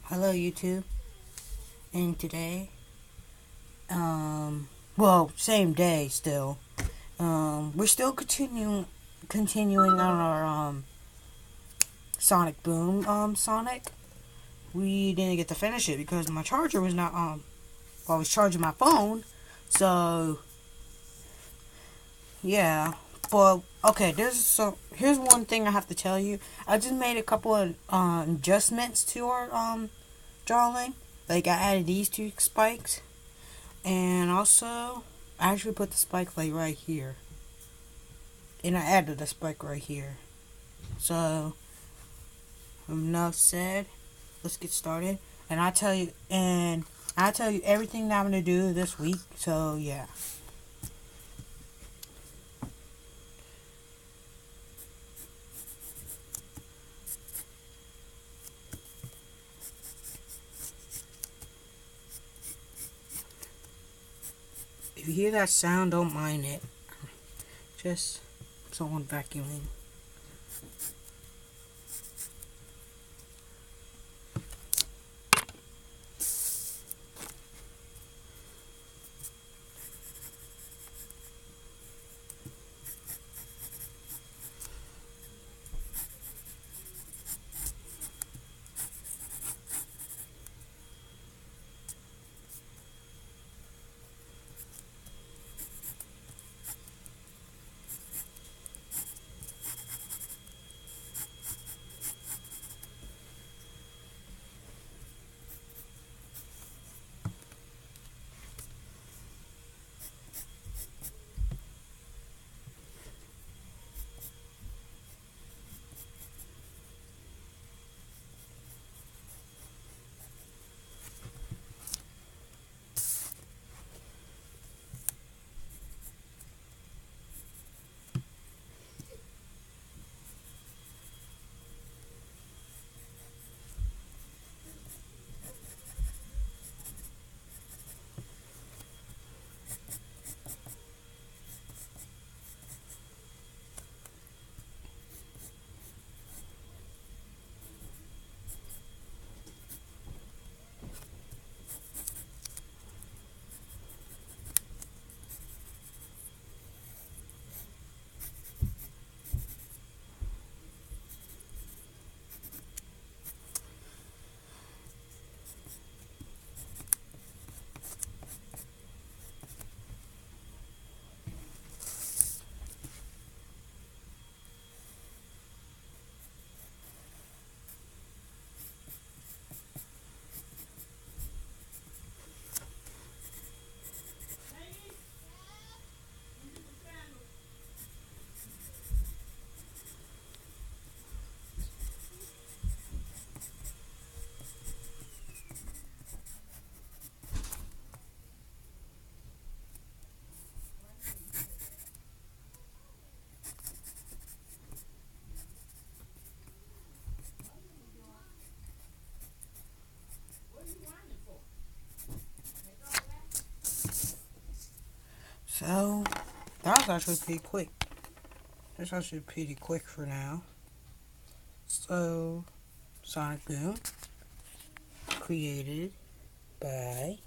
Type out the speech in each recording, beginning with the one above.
Hello YouTube, and today, well, same day still. We're still continuing on our Sonic Boom Sonic. We didn't get to finish it because my charger was not I was charging my phone, so yeah. But okay, here's one thing I have to tell you. I just made a couple of adjustments to our drawing. Like I added these two spikes. And also, I actually put the spike like right here. And I added the spike right here. So, enough said. Let's get started. And I tell you everything that I'm gonna do this week. So yeah. If you hear that sound, don't mind it. Just someone vacuuming. So that was actually pretty quick. That's actually pretty quick for now. So Sonic Boom created by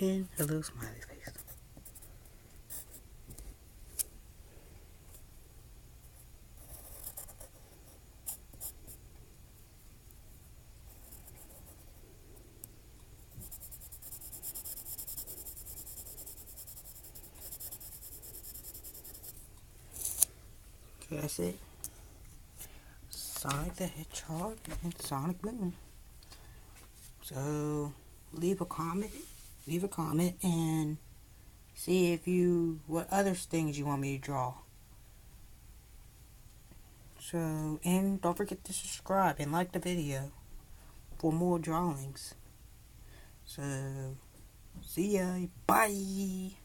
and a little smiley face. So that's it. Sonic the Hedgehog and Sonic Boom. So leave a comment, and see if what other things you want me to draw. So, and don't forget to subscribe and like the video for more drawings. So, see ya, bye.